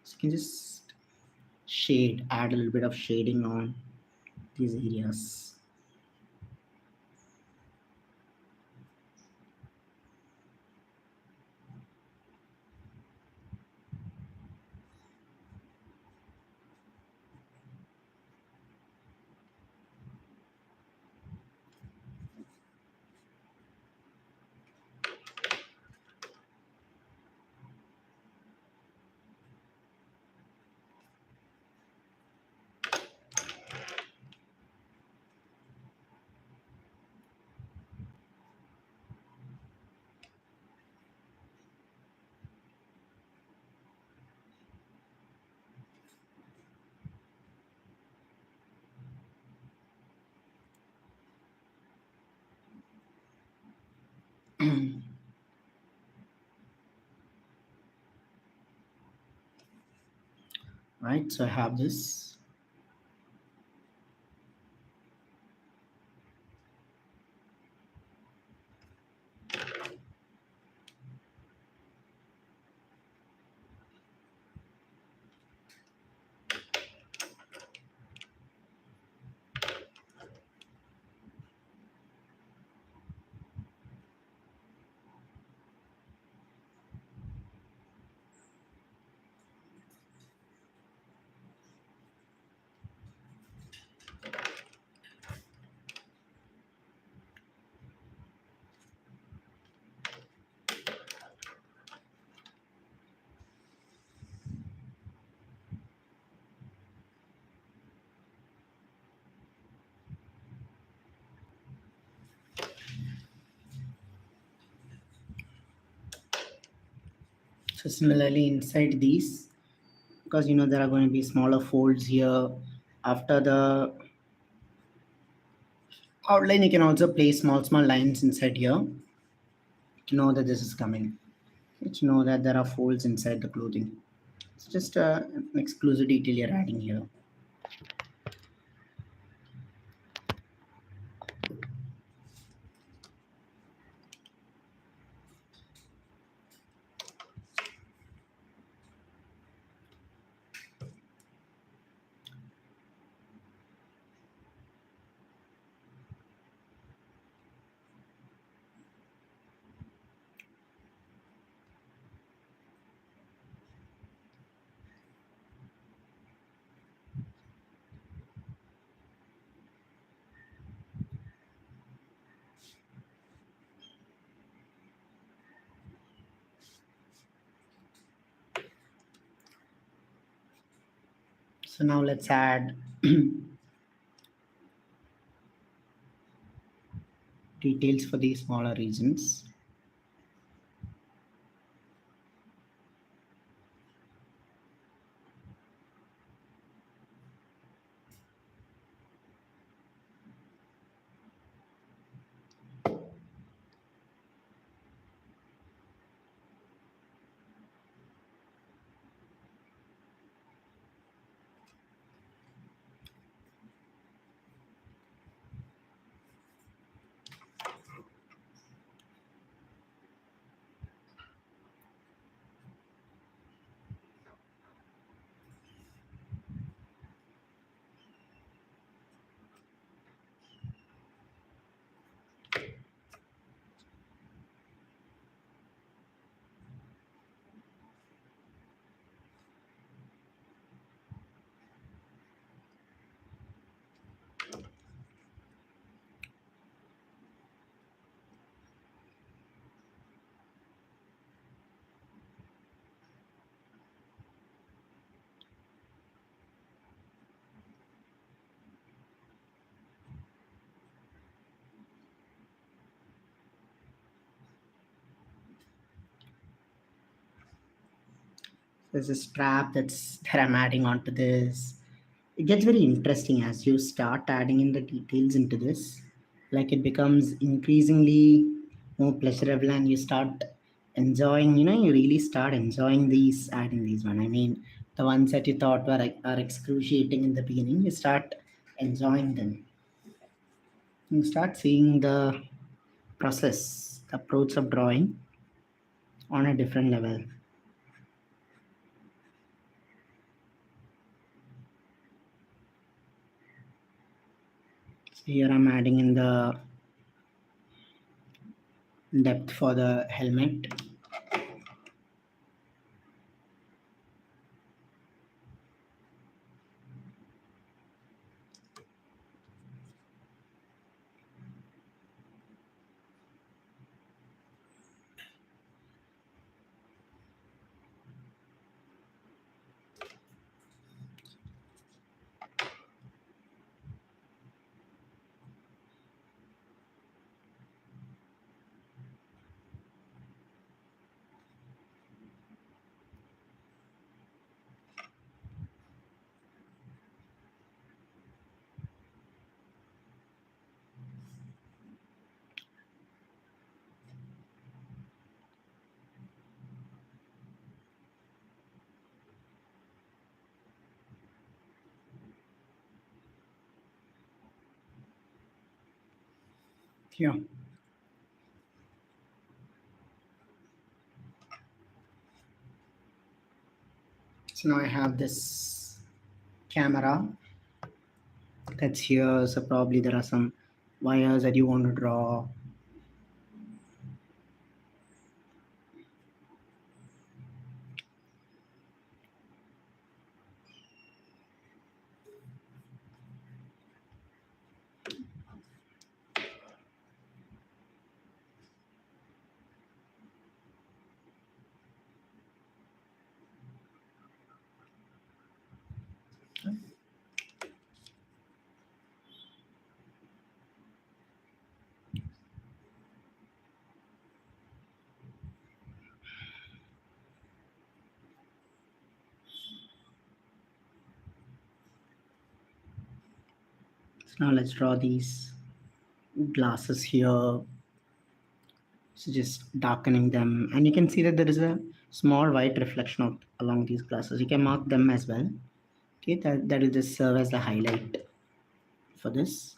So you can just add a little bit of shading on these areas. right? So I have this. So similarly inside these, because there are going to be smaller folds here. After the outline, you can also place small lines inside here to know that this is coming. To know that there are folds inside the clothing. It's just an exclusive detail you're adding here. So now let's add details for these smaller regions. There's a strap that I'm adding onto this. It gets very interesting as you start adding in the details into this. Like it becomes increasingly more pleasurable, and you start enjoying. You really start enjoying these adding these one. I mean, the ones that you thought are excruciating in the beginning, you start enjoying them. You start seeing the process, the approach of drawing on a different level. So here I'm adding in the depth for the helmet. here. So now I have this camera that's here. So probably there are some wires that you want to draw. So now let's draw these glasses here. So just darkening them, and you can see that there is a small white reflection of along these glasses. You can mark them as well. Okay, that will just serve as the highlight for this.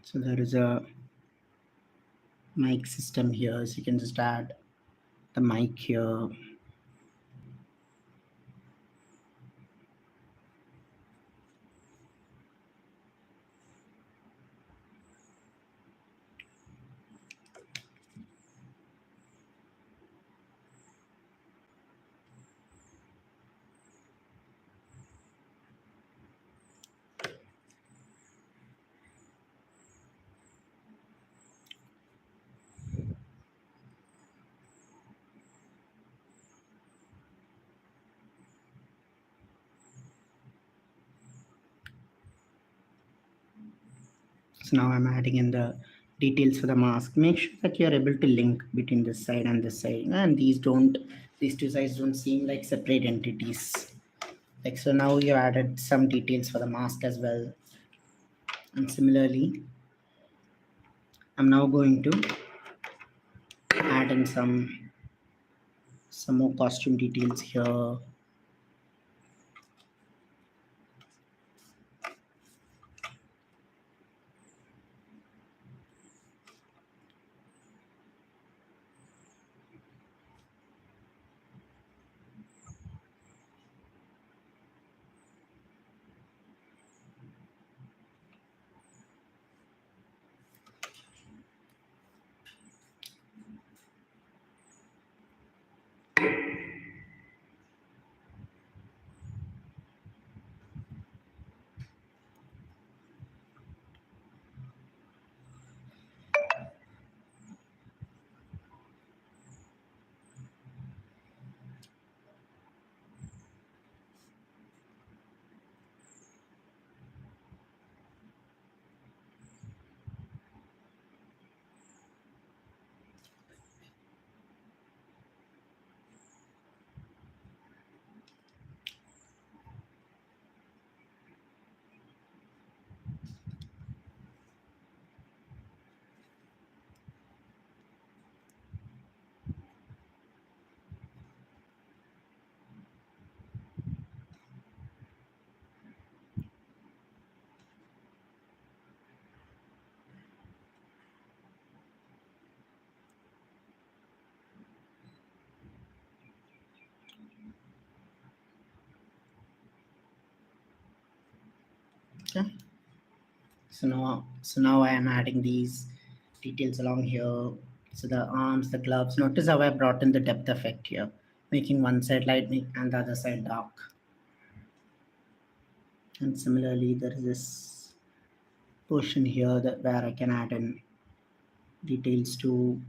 So there is a mic system here, so you can just add the mic here. So now I'm adding in the details for the mask. Make sure that you're able to link between this side and this side, and these two sides don't seem like separate entities. Like, so now you added some details for the mask as well. And similarly, I'm now going to add in some more costume details here. Okay. So now I am adding these details along here. So the arms, the gloves. Notice how I brought in the depth effect here, making one side light and the other side dark. And similarly, there is this portion here that where I can add in details to.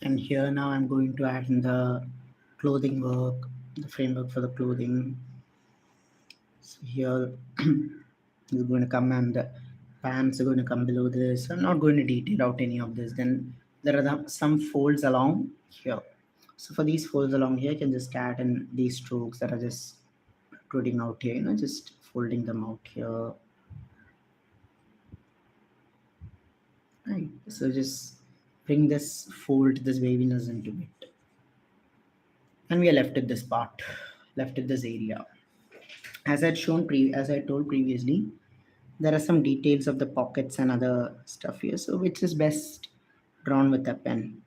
And here now I'm going to add in the clothing work, the framework for the clothing. So here is going to come, and the pants are going to come below this. I'm not going to detail out any of this. Then there are some folds along here. So for these folds along here, you can just add in these strokes that are just protruding out here, just folding them out here. Right. So just bring this fold, this waviness into it. And we are left with this part, left with this area. As I told previously, there are some details of the pockets and other stuff here. So which is best drawn with a pen.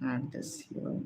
Add this here.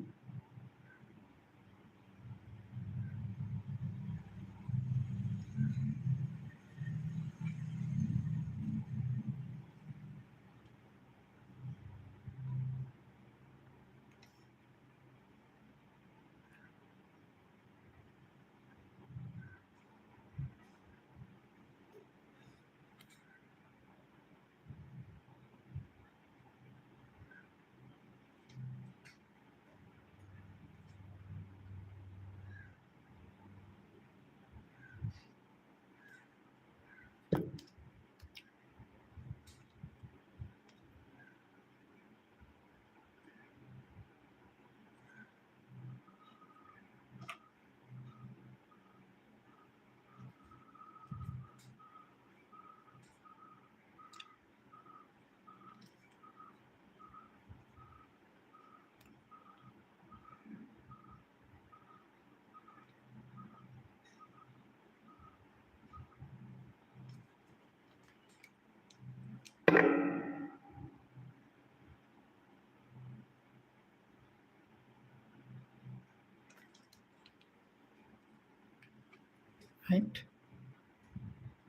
Right.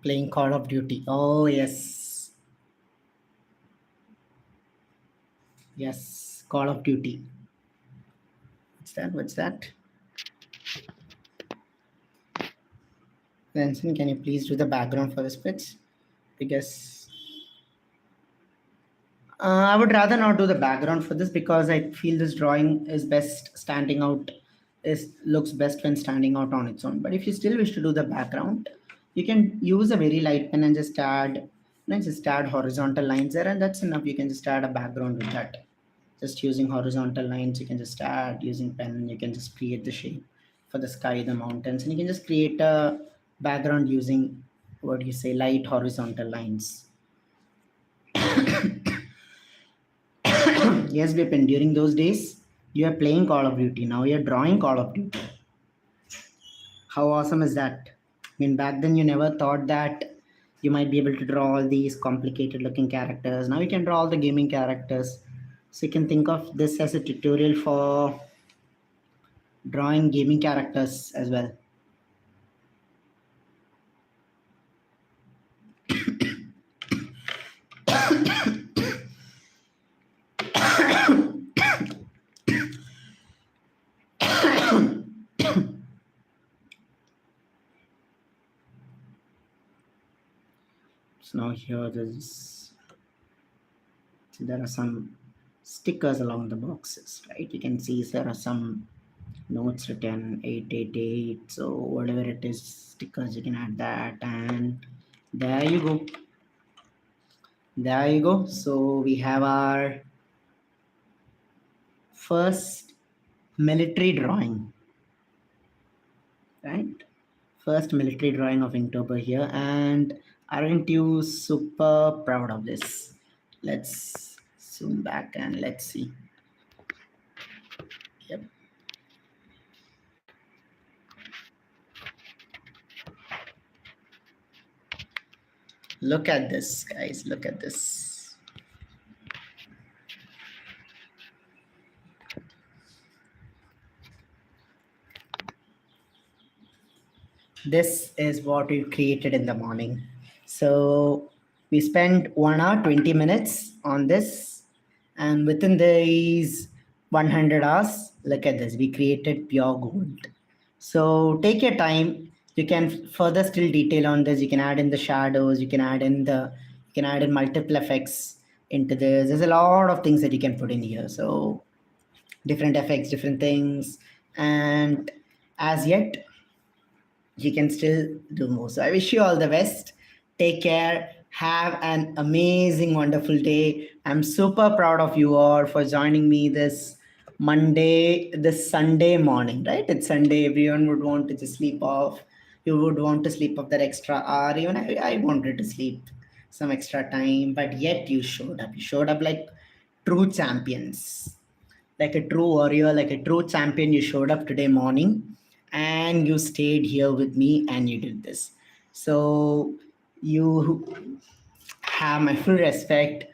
Playing Call of Duty. Oh yes. Yes, Call of Duty. What's that? Vincent, can you please do the background for this pitch? Because I would rather not do the background for this, because I feel this drawing is best standing out, looks best when standing out on its own. But if you still wish to do the background, you can use a very light pen and just add horizontal lines there, and that's enough. You can just add a background with that. Just using horizontal lines, you can just add, using pen, you can just create the shape for the sky, the mountains, and you can just create a background using, what do you say, light horizontal lines. Yes, Vipin, during those days, you are playing Call of Duty. Now you're drawing Call of Duty. How awesome is that? I mean, back then you never thought that you might be able to draw all these complicated looking characters. Now you can draw all the gaming characters. So you can think of this as a tutorial for drawing gaming characters as well. So now here there are some stickers along the boxes, right? You can see there are some notes written 888, so whatever it is, stickers, you can add that, and there you go. So we have our first military drawing, right? First military drawing of Inktober here, and aren't you super proud of this? Let's zoom back and let's see. Yep. Look at this, guys. Look at this. This is what we created in the morning. So we spent 1 hour, 20 minutes on this. And within these 100 hours, look at this. We created pure gold. So take your time. You can further still detail on this. You can add in the shadows. You can can add in multiple effects into this. There's a lot of things that you can put in here. So different effects, different things, and as yet you can still do more. So I wish you all the best. Take care. Have an amazing, wonderful day. I'm super proud of you all for joining me this Sunday morning, right? It's Sunday. Everyone would want to just sleep off. You would want to sleep off that extra hour. Even I wanted to sleep some extra time, but yet you showed up. You showed up like true champions, like a true warrior, like a true champion. You showed up today morning and you stayed here with me and you did this. So you have my full respect.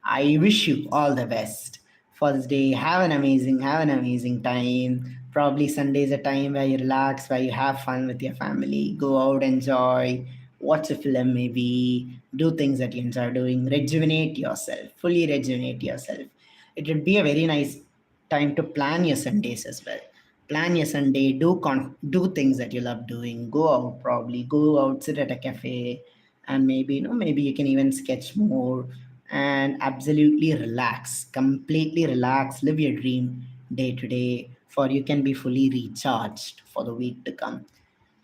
I wish you all the best for this day. Have an amazing time. Probably Sunday is a time where you relax, where you have fun with your family. Go out, enjoy, watch a film, maybe do things that you enjoy doing. Rejuvenate yourself, fully rejuvenate yourself. It would be a very nice time to plan your Sundays as well. Plan your Sunday. Do things that you love doing. Go out, probably go out, sit at a cafe, and maybe maybe you can even sketch more and absolutely relax, completely relax, live your dream day to day, for you can be fully recharged for the week to come.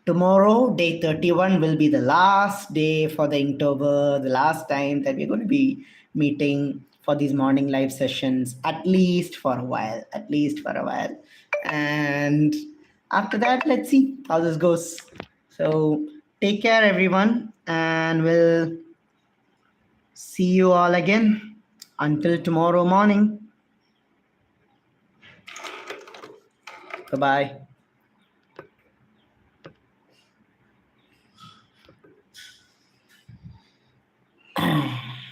Tomorrow, day 31, will be the last day for the Inktober, the last time that we're going to be meeting for these morning live sessions, at least for a while, at least for a while. And after that, let's see how this goes. So take care, everyone, and we'll see you all again until tomorrow morning. Bye bye.